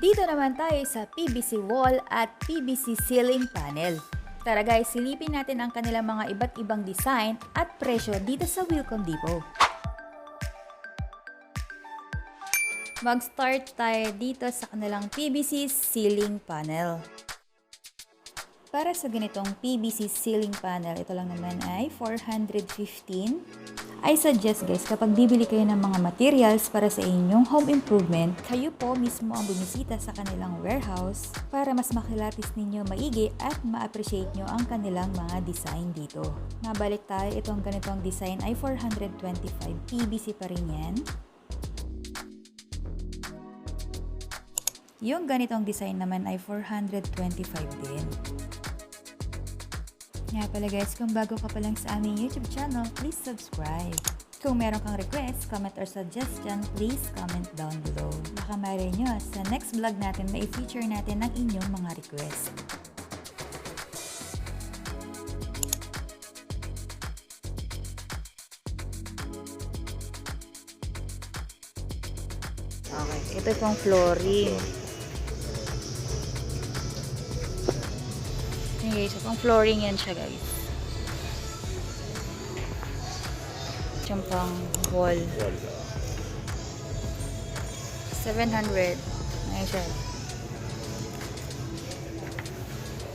Dito naman tayo sa PVC wall at PVC ceiling panel. Tara guys, silipin natin ang kanilang mga iba't ibang design at presyo dito sa Wilcom Depot. Mag-start tayo dito sa kanilang PVC ceiling panel. Para sa ganitong PVC ceiling panel, ito lang naman ay 415. I suggest guys, kapag bibili kayo ng mga materials para sa inyong home improvement, kayo po mismo ang bumisita sa kanilang warehouse para mas makilatis ninyo maigi at ma-appreciate nyo ang kanilang mga design dito. Nabalik tayo, itong ganitong design ay 425. PVC pa rin yan. Yung ganitong design naman ay 425 din. Nga pala guys, kung bago ka pa lang sa aming YouTube channel, please subscribe. Kung meron kang request, comment or suggestion, please comment down below. Baka maaari nyo sa next vlog natin ma-feature natin ang inyong mga request. Okay, ito pong flooring. Okay, so pang flooring yan siya guys. Yung pang wall. 700. Ayan siya.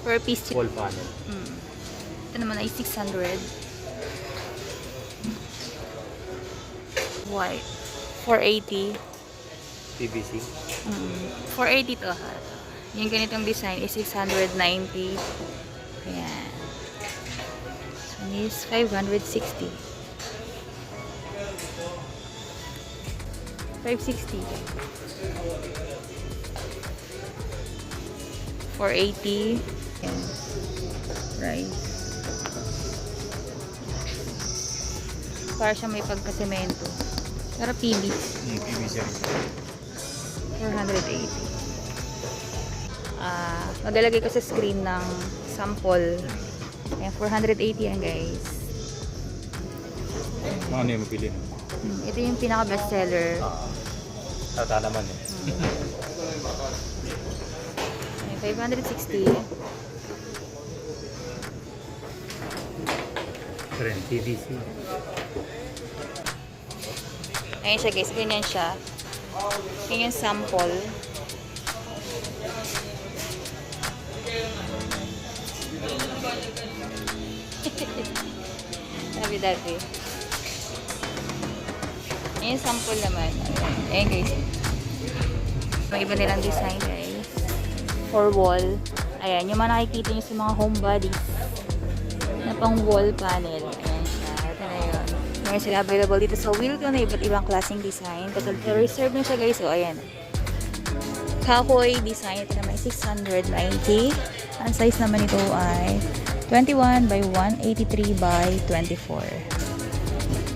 Per piece. Wall panel. Ito naman ay 600. White. 480. PVC. 480 to ha. Yung ganitong design is 690. Ayan. So, this is 560. 560. 480. Ayan. Right. Para siya may pagkasemento. Pero PVC. PVC. 480. Maglalagay ko sa screen ng sample. Ayan, 480 yan guys. Ano yung mapili? Ito yung pinaka best seller. Tata naman eh. 560. Trend, PVC. Ayan siya guys, ganyan siya. Yan yung sample. Sabi. Ayan yung sample naman. Ayan guys. May iba nilang design guys. For wall. Ayan, yung mga nakikita nyo sa mga homebodies na pang wall panel. Ayan siya. Ito na yun. Meron sila available dito sa Wilcom na iba't ibang klaseng design. Kasi reserve na siya guys. So, ayan. Kahoy design. Ito naman 690. Ang size naman ito ay 21 by 183 by 24.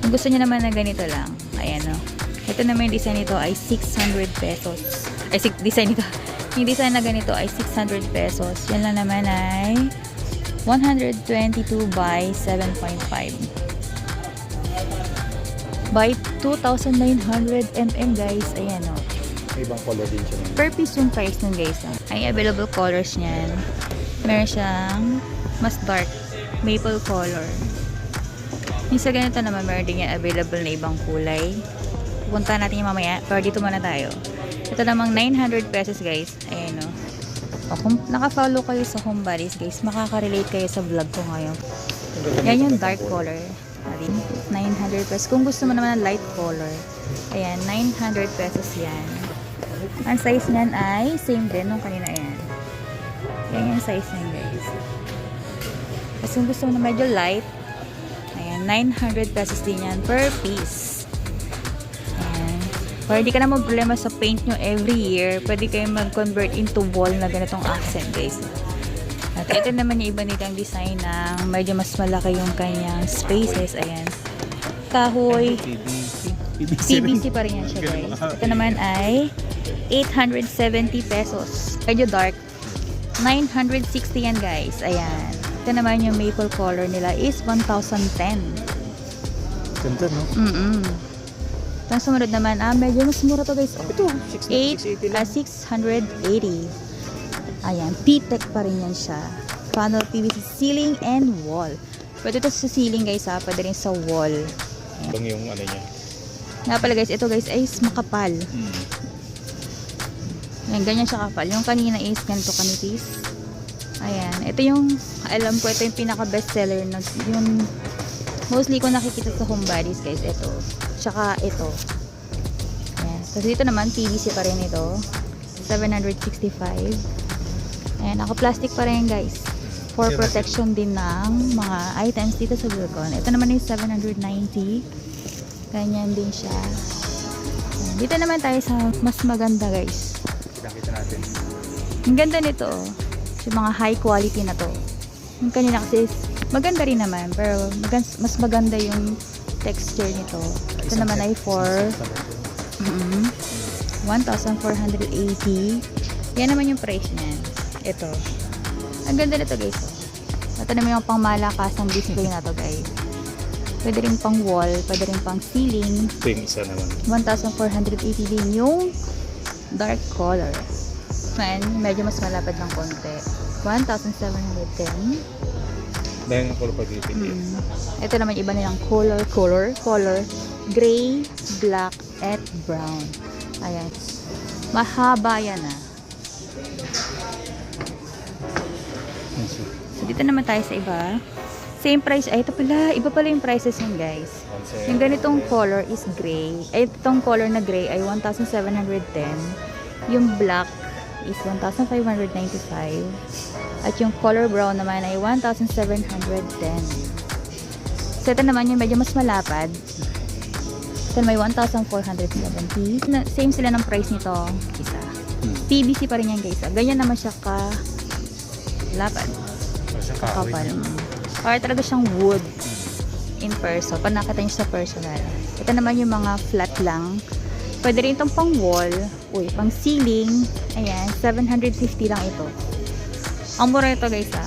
Kung gusto niyo naman na ganito lang, ayan o. Ito naman yung design nito ay 600 pesos. Ay, design nito. Yung design na ganito ay 600 pesos. Yan lang naman ay 122 by 7.5. By 2,900 mm guys. Ayan o. May ibang color din siya. Per piece yung price nun guys. Ay available colors niyan. Meron siyang mas dark maple color. Yung sa ganito naman meron din yan available na ibang kulay. Pupunta natin yung mamaya. Pero dito muna tayo. Ito namang 900 pesos guys. Ayan o. Kung naka-follow kayo sa homebodies guys, makaka-relate kayo sa vlog ko ngayon. Yan yung dark color. 900 pesos. Kung gusto mo naman ng light color, ayan, 900 pesos yan. Ang size niyan ay same din nung kanina yan. Yan yung size niyan guys. Kasi kung gusto mo na medyo light, ayan, 900 pesos din yan per piece. Ayan. Para di ka na problema sa paint nyo every year, pwede kayo mag-convert into wall na ganitong accent guys. At ito naman yung iba nitang design na medyo mas malaki yung kanyang spaces. Ayan. Kahoy. PVC pa rin yan siya guys. Ito naman ay 870 pesos. Medyo dark. 960 yan guys. Ayan. Ito naman yung maple color nila is 1,010. Ganda no? Itong sumunod naman, medyo mas mura to guys. Ito, 680 lang. 680. Ayan, P-Tech pa rin yan siya. Panel PVC ceiling and wall. Pwede ito sa ceiling guys ha, pwede rin sa wall. Bang yung ano niya. Nga pala guys, ito guys ay makapal. Ayan, ganyan siya kapal. Yung kanina is ganito kanipis. Ayan, ito yung, alam ko, ito yung pinaka best seller na, yung mostly ko nakikita sa home bodies guys, ito. Tsaka ito. Ayan. So dito naman, PVC pa rin ito. 765. Ayan, naka-plastic pa rin guys. For protection din ng mga items dito sa Wilcon. Ito naman yung 790. Ganyan din siya. Ayan. Dito naman tayo sa mas maganda guys. Kita natin. Ang ganda nito. Yung mga high quality na to. Yung kanina kasi maganda rin naman. Pero mas maganda yung texture nito. Ito naman ay for 1,480. Yan naman yung price niyan. Ito. Ang ganda nito guys. Ito naman yung pang malakasang display na to guys. Pwede rin pang wall, pwede rin pang ceiling. Ito yung isa naman. 1,480 din yung dark color. Man, medyo mas malapad ng konti. 1,710. Dahil nga color pag-ibig. Ito naman iba nilang color. Gray, black, at brown. Ayan. Mahaba yan ah. So, dito naman tayo sa iba. Same price. Ay, ito pala. Iba pala yung prices yun, guys. Yung ganitong color is gray. Ay, itong color na gray ay 1,710. Yung black is 1,595. At yung color brown naman ay 1,710. So, ito naman yung medyo mas malapad. Ito may 1,470. Same sila ng price nito. Isa. PVC pa rin yan guys. Ganyan naman siya ka lapad. Kapal. Or talaga siyang wood in person. Pag nakita nyo sa personal. Ito naman yung mga flat lang. Pwede rin itong pang wall. Uy, pang ceiling. Ayan, 750 lang ito. Ang mura ito guys ha.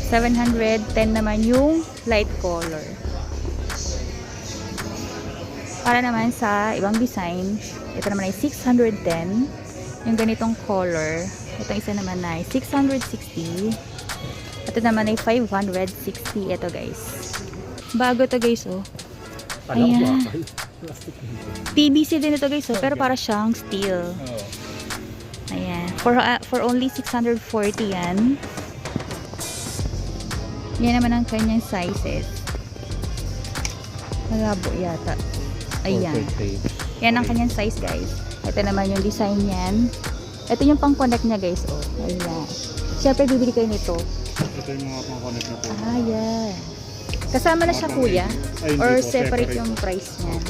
710 naman yung light color. Para naman sa ibang design, ito naman ay 610. Yung ganitong color. Itong isa naman ay 660. Ito naman ay 560. Ito guys. Bago to guys oh. Ayan. PVC din ito guys oh. Pero para siyang steel. Ayan. For only 640 yan. Yan naman ang kanyang sizes. Malabo yata. Ayan. Yan ang kanyang size guys. Ito naman yung design niyan. Ito yung pang-connect niya guys. Oh. Ayan. Siyempre bibili kayo nito. Ito yung mga pang-connect na po. Yan. Kasama na siya kuya? Or separate yung price niyan?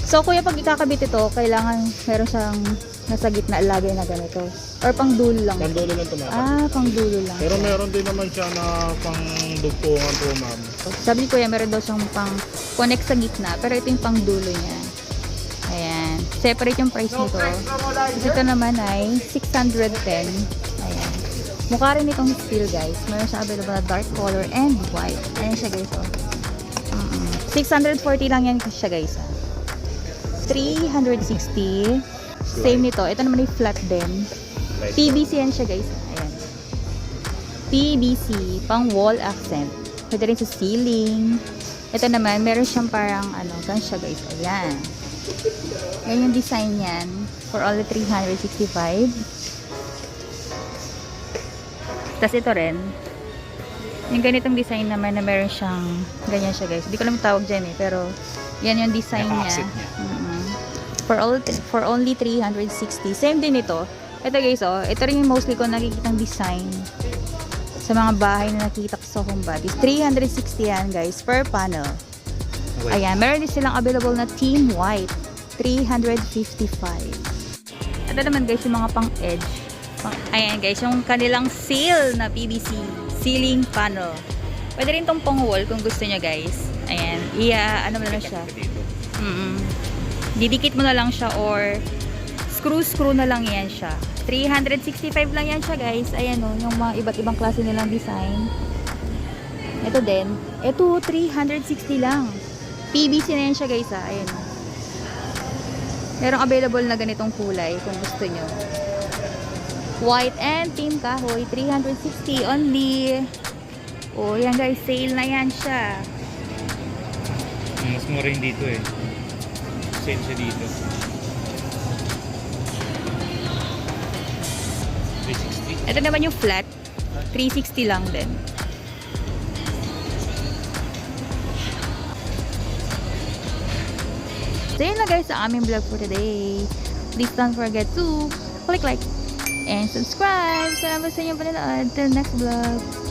So kuya, pag ikakabit ito, kailangan meron siyang nasa gitna lagay na ganito. Or pang dulo lang? Pang dulo lang ito ma'am. Pang dulo lang. Pero meron din naman siya na pang dugtungan po ma'am. Sabi ni kuya, meron daw siyang pang connect sa gitna. Pero ito yung pang dulo niya. Ayan. Separate yung price nito. Ito naman ay 610. Ayan. Mukha rin itong steel guys. Meron siya available na dark color and white. Ayan siya guys. Oh. 640 lang yan siya guys. 360. Same nito. Ito naman ay flat din. PVC yan siya guys. Ayan. PVC. Pang wall accent. Pwede rin sa ceiling. Ito naman, meron siyang parang gan siya guys. Ayan. Yan yung design yan. For only 365. Tapos ito rin. Yung ganitong design naman na meron siyang ganyan siya guys. Hindi ko lang tawag dyan eh. Pero yan yung design niya. For only 360. Same din ito. Ito guys oh. Ito rin yung mostly ko nakikitang design sa mga bahay na nakikita ko sa home bodies. 360 yan guys per panel. Ayan. Meron din silang available na team white. 355. Ito naman guys yung mga pang edge. Ayan guys, yung kanilang seal na PVC ceiling panel. Pwede rin tong pang wall kung gusto nyo guys. Ayan, ano mo na lang siya. Didikit mo na lang siya or screw na lang yan siya. 365 lang yan siya guys. Ayan o, yung mga iba't ibang klase nilang design. Ito din. Ito, 360 lang. PVC na yan siya guys ha. Ayun. Merong available na ganitong kulay kung gusto nyo. White and team kahoy. 360 only. Oh, yan guys. Sale na yan siya. Mas mura yung dito eh. Sale siya dito. 360. Ito naman yung flat. 360 lang din. So yun na guys sa aming vlog for today. Please don't forget to click like and subscribe. Salamat sa inyong panonood. Till next vlog.